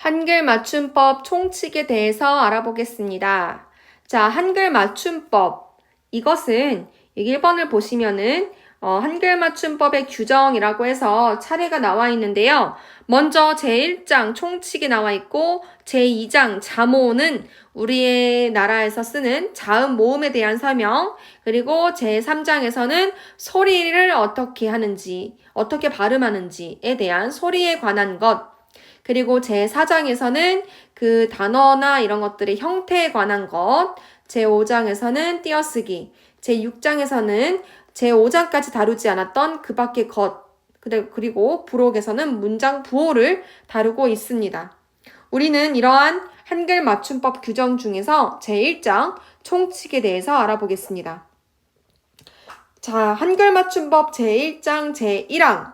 한글 맞춤법 총칙에 대해서 알아보겠습니다. 자, 한글 맞춤법. 이것은 1번을 보시면은 한글 맞춤법의 규정이라고 해서 차례가 나와 있는데요. 먼저 제1장 총칙이 나와 있고 제2장 자모는 우리의 나라에서 쓰는 자음 모음에 대한 설명, 그리고 제3장에서는 소리를 어떻게 하는지, 어떻게 발음하는지에 대한 소리에 관한 것, 그리고 제4장에서는 그 단어나 이런 것들의 형태에 관한 것, 제5장에서는 띄어쓰기, 제6장에서는 제5장까지 다루지 않았던 그 밖의 것, 그리고 부록에서는 문장 부호를 다루고 있습니다. 우리는 이러한 한글 맞춤법 규정 중에서 제1장 총칙에 대해서 알아보겠습니다. 자, 한글 맞춤법 제1장 제1항.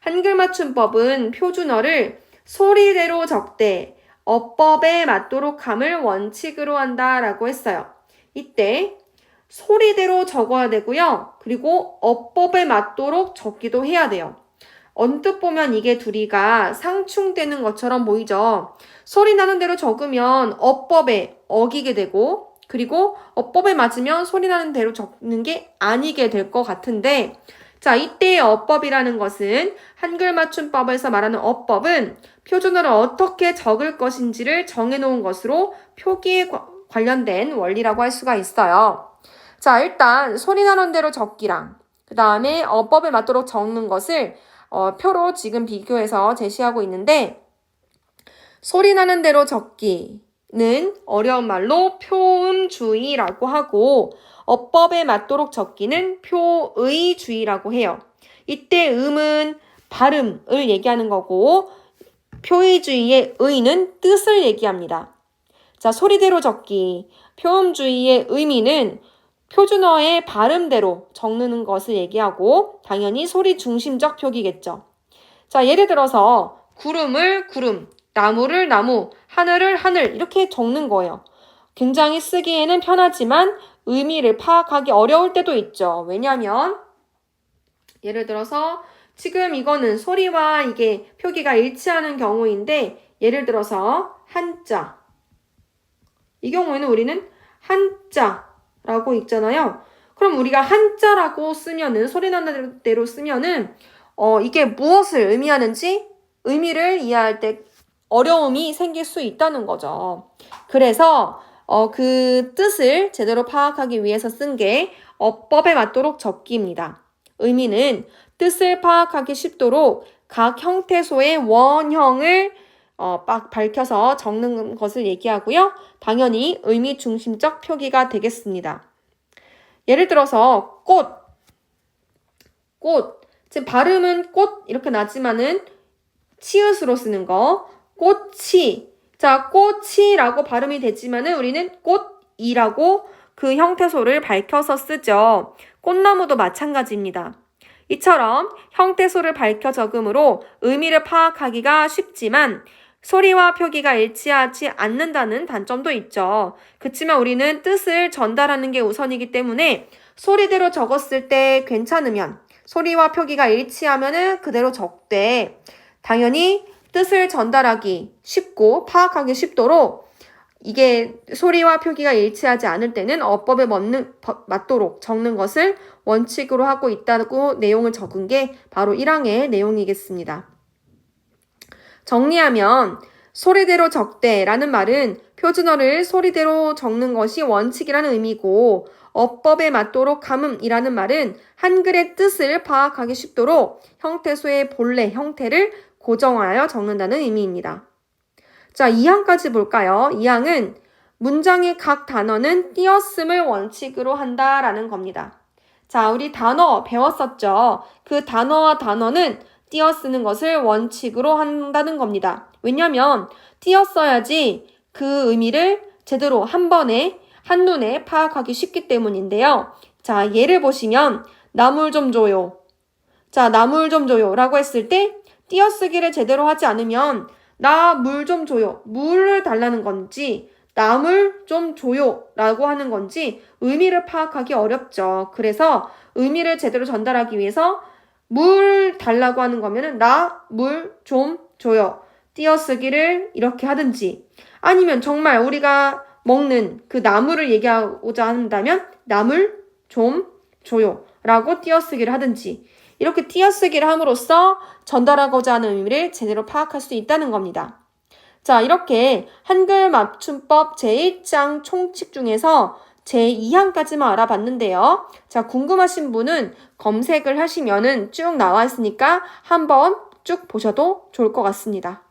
한글 맞춤법은 표준어를 소리대로 적되 어법에 맞도록 함을 원칙으로 한다라고 했어요. 이때 소리대로 적어야 되고요. 그리고 어법에 맞도록 적기도 해야 돼요. 언뜻 보면 이게 둘이가 상충되는 것처럼 보이죠. 소리 나는 대로 적으면 어법에 어기게 되고, 그리고 어법에 맞으면 소리 나는 대로 적는 게 아니게 될 것 같은데, 자, 이때의 어법이라는 것은 한글 맞춤법에서 말하는 어법은 표준어를 어떻게 적을 것인지를 정해놓은 것으로 표기에 관련된 원리라고 할 수가 있어요. 자, 일단 소리 나는 대로 적기랑 그 다음에 어법에 맞도록 적는 것을 표로 지금 비교해서 제시하고 있는데, 소리 나는 대로 적기는 어려운 말로 표음주의라고 하고, 어법에 맞도록 적기는 표의주의라고 해요. 이때 음은 발음을 얘기하는 거고, 표의주의의 의는 뜻을 얘기합니다. 자, 소리대로 적기, 표음주의의 의미는 표준어의 발음대로 적는 것을 얘기하고, 당연히 소리 중심적 표기겠죠. 자, 예를 들어서 구름을 구름, 나무를 나무, 하늘을 하늘 이렇게 적는 거예요. 굉장히 쓰기에는 편하지만 의미를 파악하기 어려울 때도 있죠. 왜냐하면 예를 들어서 지금 이거는 소리와 이게 표기가 일치하는 경우인데, 예를 들어서 한자, 이 경우에는 우리는 한자라고 읽잖아요. 그럼 우리가 한자라고 쓰면은, 소리 나는 대로 쓰면은 이게 무엇을 의미하는지 의미를 이해할 때 어려움이 생길 수 있다는 거죠. 그래서 그 뜻을 제대로 파악하기 위해서 쓴 게 어법에 맞도록 적기입니다. 의미는 뜻을 파악하기 쉽도록 각 형태소의 원형을 막 밝혀서 적는 것을 얘기하고요. 당연히 의미 중심적 표기가 되겠습니다. 예를 들어서 꽃. 지금 발음은 꽃 이렇게 나지만은 치읓으로 쓰는 거. 꽃이. 자, 꽃이라고 발음이 되지만은 우리는 꽃이라고 그 형태소를 밝혀서 쓰죠. 꽃나무도 마찬가지입니다. 이처럼 형태소를 밝혀 적음으로 의미를 파악하기가 쉽지만 소리와 표기가 일치하지 않는다는 단점도 있죠. 그치만 우리는 뜻을 전달하는 게 우선이기 때문에 소리대로 적었을 때 괜찮으면, 소리와 표기가 일치하면은 그대로 적되, 당연히 뜻을 전달하기 쉽고 파악하기 쉽도록 이게 소리와 표기가 일치하지 않을 때는 어법에 맞도록 적는 것을 원칙으로 하고 있다고 내용을 적은 게 바로 1항의 내용이겠습니다. 정리하면 소리대로 적대라는 말은 표준어를 소리대로 적는 것이 원칙이라는 의미고, 어법에 맞도록 함음이라는 말은 한글의 뜻을 파악하기 쉽도록 형태소의 본래 형태를 고정하여 적는다는 의미입니다. 자, 2항까지 볼까요? 2항은 문장의 각 단어는 띄어쓰을 원칙으로 한다라는 겁니다. 자, 우리 단어 배웠었죠? 그 단어와 단어는 띄어쓰는 것을 원칙으로 한다는 겁니다. 왜냐면 띄어써야지 그 의미를 제대로 한 번에 한눈에 파악하기 쉽기 때문인데요. 자, 예를 보시면 나물 좀 줘요. 자, 나물 좀 줘요 라고 했을 때 띄어쓰기를 제대로 하지 않으면 나 물 좀 줘요, 물을 달라는 건지 나물 좀 줘요 라고 하는 건지 의미를 파악하기 어렵죠. 그래서 의미를 제대로 전달하기 위해서 물 달라고 하는 거면은 나 물 좀 줘요, 띄어쓰기를 이렇게 하든지 아니면 정말 우리가 먹는 그 나물을 얘기하고자 한다면 나물 좀 줘요 라고 띄어쓰기를 하든지 이렇게 띄어쓰기를 함으로써 전달하고자 하는 의미를 제대로 파악할 수 있다는 겁니다. 자, 이렇게 한글 맞춤법 제1장 총칙 중에서 제2항까지만 알아봤는데요. 자, 궁금하신 분은 검색을 하시면은 쭉 나와 있으니까 한번 쭉 보셔도 좋을 것 같습니다.